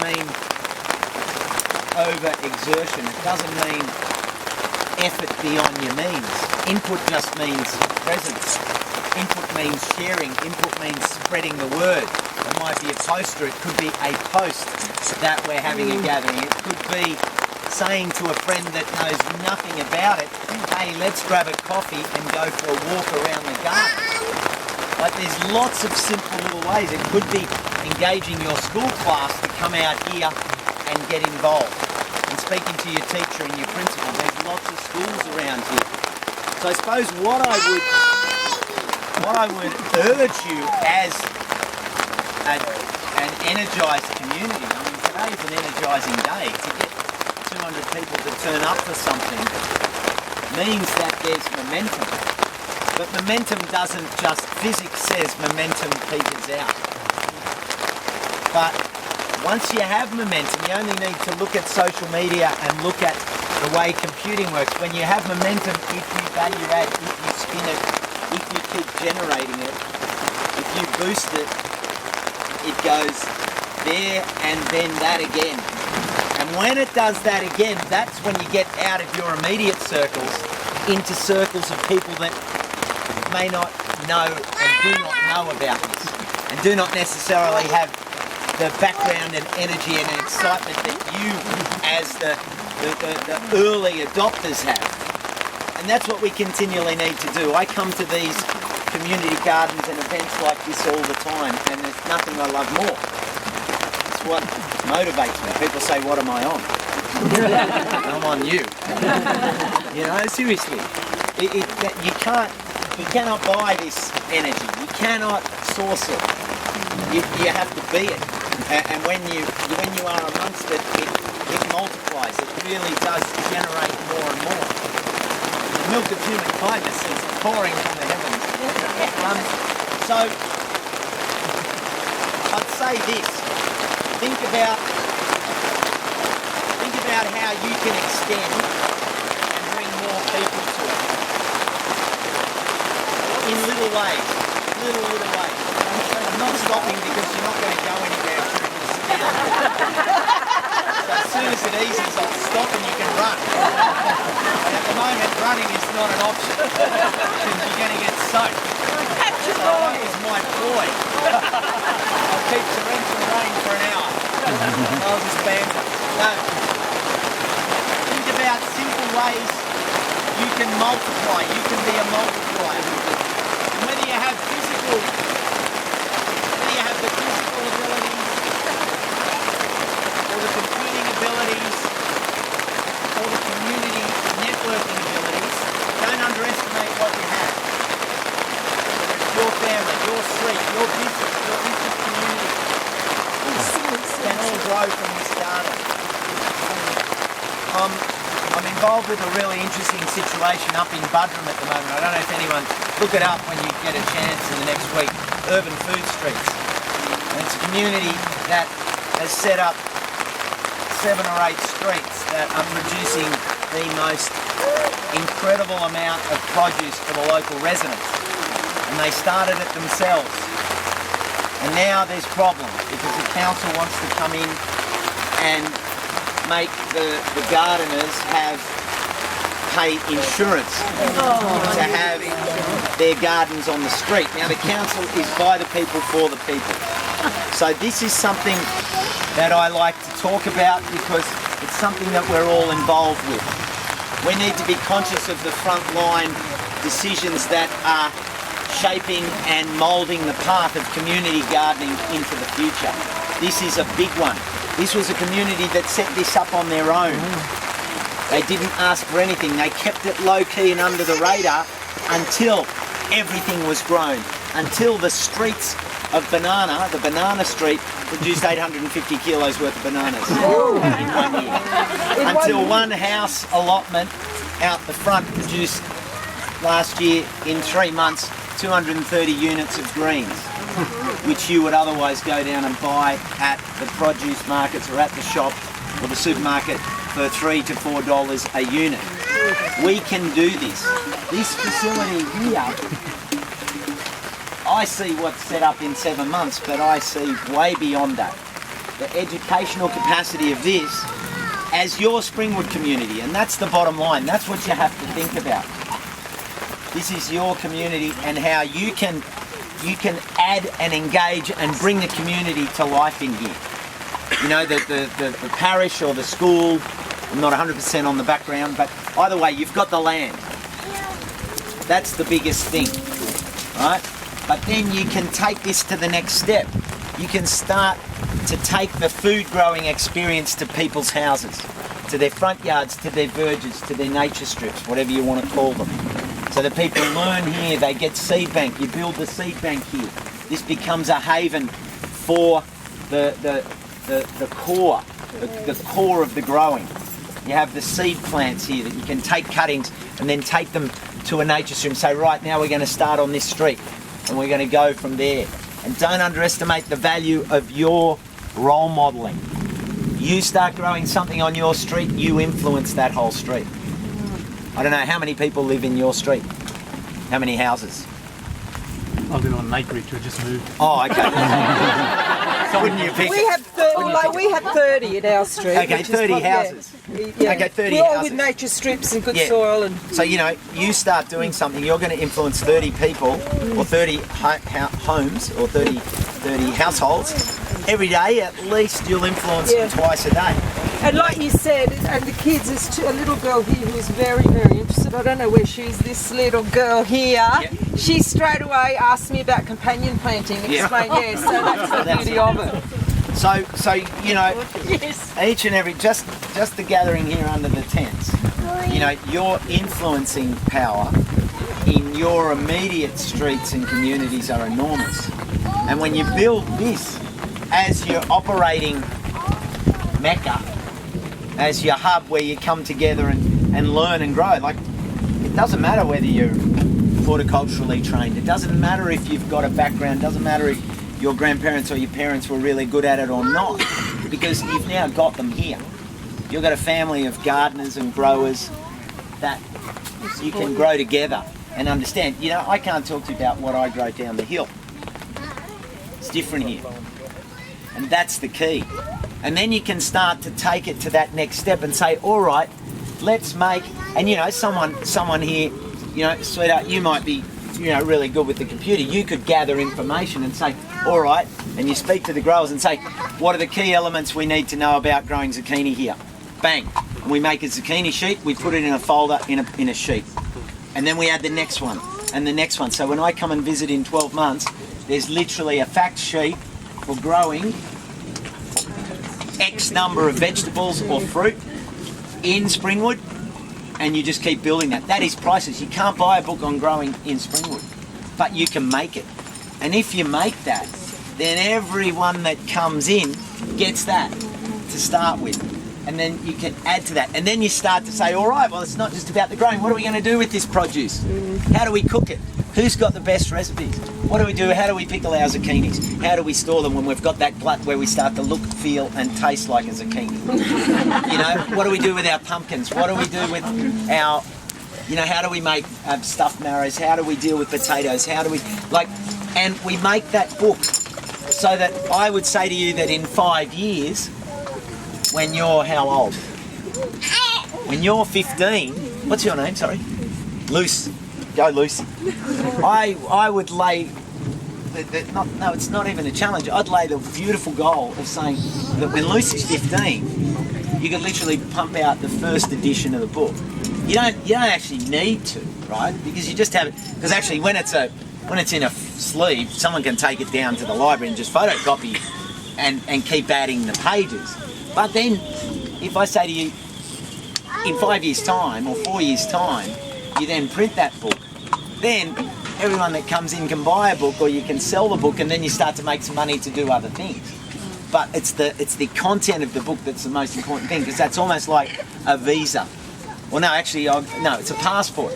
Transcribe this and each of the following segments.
mean over-exertion. It doesn't mean effort beyond your means. Input just means presence. Input means sharing. Input means spreading the word. It might be a poster. It could be a post that we're having a gathering. It could be saying to a friend that knows nothing about it, hey, let's grab a coffee and go for a walk around the garden. Like, there's lots of simple little ways. It could be engaging your school class to come out here and get involved. And speaking to your teacher and your principal. There's lots of schools around here. So I suppose what I would urge you as an energised community, I mean, today's an energising day. To get 200 people to turn up for something means that there's momentum. But momentum doesn't just, physics says momentum peters out. But once you have momentum, you only need to look at social media and look at the way computing works. When you have momentum, if you value add, if you spin it, if you keep generating it, if you boost it, it goes there and then that again. And when it does that again, that's when you get out of your immediate circles into circles of people that may not know and do not know about this and do not necessarily have the background and energy and excitement that you as the early adopters have. And that's what we continually need to do. I come to these community gardens and events like this all the time, and there's nothing I love more. It's what motivates me. People say, what am I on? I'm on you. You know, seriously. You cannot buy this energy. You cannot source it. You have to be it. And when you are amongst it, it multiplies. It really does generate more and more. The milk of human kindness is pouring from the heavens. So I'd say this. Think about how you can extend and bring more people to it. In little ways. Little ways. I'm not stopping because you're not going to go anywhere. So as soon as it eases, I'll stop and you can run. And at the moment, running is not an option because you're going to get soaked. So that is my ploy. I'll keep torrential rain for an hour. I'll just banter. No. Think about simple ways you can multiply. You can be a multiplier. And whether you have the physical abilities, or the computing abilities, or the community networking abilities, don't underestimate what you have. Your family, your street, your business community can all grow from this garden. I'm involved with a really interesting situation up in Budrum at the moment. I don't know if anyone, look it up when you get a chance in the next week, Urban Food Streets. And it's a community that has set up 7 or 8 streets that are producing the most incredible amount of produce for the local residents. And they started it themselves. And now there's problems because the council wants to come in and make the gardeners pay insurance to have their gardens on the street. Now the council is by the people for the people. So this is something that I like to talk about because it's something that we're all involved with. We need to be conscious of the frontline decisions that are shaping and moulding the path of community gardening into the future. This is a big one. This was a community that set this up on their own. They didn't ask for anything. They kept it low-key and under the radar until everything was grown, until the streets of banana, the banana street, produced 850 kilos worth of bananas in 1 year. Until one house allotment out the front produced last year in 3 months 230 units of greens, which you would otherwise go down and buy at the produce markets or at the shop or the supermarket for $3 to $4 a unit. We can do this. This facility here, I see what's set up in 7 months, but I see way beyond that. the educational capacity of this as your Springwood community, and that's the bottom line. That's what you have to think about. This is your community and how you can add and engage and bring the community to life in here. You know, the parish or the school, I'm not 100% on the background, but either way, you've got the land. That's the biggest thing, right? But then you can take this to the next step. You can start to take the food growing experience to people's houses, to their front yards, to their verges, to their nature strips, whatever you want to call them. So that people learn here, they get seed bank, you build the seed bank here. This becomes a haven for the core of the growing. You have the seed plants here that you can take cuttings and then take them to a nature strip and say, right, now we're going to start on this street and we're going to go from there. And don't underestimate the value of your role modelling. You start growing something on your street, you influence that whole street. I don't know, how many people live in your street? How many houses? I live on an acreage, we just moved. Oh, okay. So wouldn't you pick we have 30 in our street. Okay, 30 houses. Yeah. Okay, 30 We're all houses. with nature strips and good soil. And so, you know, you start doing something, you're going to influence 30 people or 30 homes or 30 households. Every day, at least, you'll influence them twice a day. And like you said, and the kids, there's a little girl here who's very, very interested. I don't know where she is, this little girl here. Yep. She straight away asked me about companion planting. Explain, so that's the beauty of it. So you know, each and every, just the gathering here under the tents, you know, your influencing power in your immediate streets and communities are enormous. And when you build this as your operating mecca, as your hub where you come together and learn and grow, like, it doesn't matter whether you're horticulturally trained, it doesn't matter if you've got a background, it doesn't matter if your grandparents or your parents were really good at it or not, because you've now got them here. You've got a family of gardeners and growers that you can grow together and understand. You know, I can't talk to you about what I grow down the hill. It's different here. And that's the key. And then you can start to take it to that next step and say, all right, let's make, and you know, someone here, you know, sweetheart, you might be, you know, really good with the computer. You could gather information and say, all right, and you speak to the growers and say, what are the key elements we need to know about growing zucchini here? Bang. And we make a zucchini sheet, we put it in a folder in a sheet. And then we add the next one and the next one. So when I come and visit in 12 months, there's literally a fact sheet for growing X number of vegetables or fruit in Springwood, and you just keep building that. That is priceless. You can't buy a book on growing in Springwood, but you can make it. And if you make that, then everyone that comes in gets that to start with. And then you can add to that. And then you start to say, all right, well, it's not just about the growing. What are we going to do with this produce? How do we cook it? Who's got the best recipes? What do we do? How do we pickle our zucchinis? How do we store them when we've got that glut where we start to look, feel and taste like a zucchini? You know, what do we do with our pumpkins? What do we do with our, you know, how do we make stuffed marrows? How do we deal with potatoes? How do we, like, and we make that book so that I would say to you that in 5 years, when you're how old? When you're 15, what's your name, sorry? Lucy. Go Lucy. I would lay, it's not even a challenge, I'd lay the beautiful goal of saying that when Lucy's 15, you could literally pump out the first edition of the book. You don't actually need to, right? Because you just have it, because actually when it's in a sleeve, someone can take it down to the library and just photocopy and keep adding the pages. But then, if I say to you, in 5 years' time or 4 years' time, you then print that book, then everyone that comes in can buy a book or you can sell the book and then you start to make some money to do other things. But it's the content of the book that's the most important thing, because that's almost like a visa. Well, no, actually, no, it's a passport.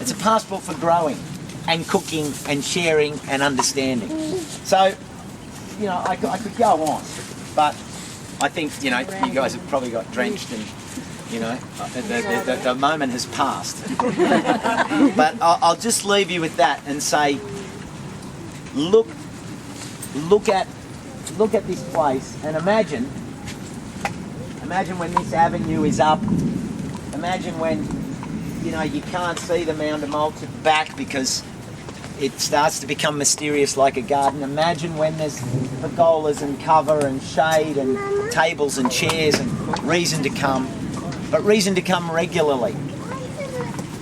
It's a passport for growing and cooking and sharing and understanding. So, you know, I could go on, but I think, you know, you guys have probably got drenched and, you know, the moment has passed. But I'll just leave you with that and say, look at look at this place and imagine when this avenue is up, imagine when, you know, you can't see the mound of mulch at the back because it starts to become mysterious like a garden. Imagine when there's pergolas and cover and shade and tables and chairs and reason to come, but reason to come regularly.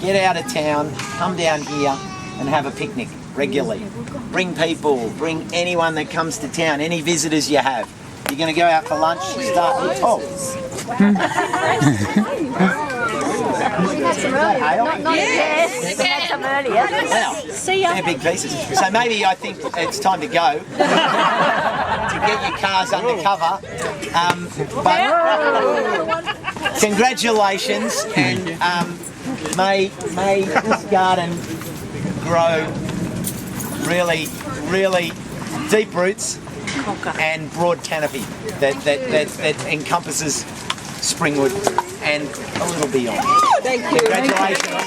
Get out of town, come down here and have a picnic regularly. Bring people, bring anyone that comes to town, any visitors you have. You're going to go out for lunch, start with talk. We've had some earlier. We've had some earlier. Wow. See ya. They're big pieces. So maybe I think it's time to go to get your cars under cover. But congratulations, and may this garden grow really, really deep roots and broad canopy that encompasses Springwood and a little beyond. Thank you. Congratulations.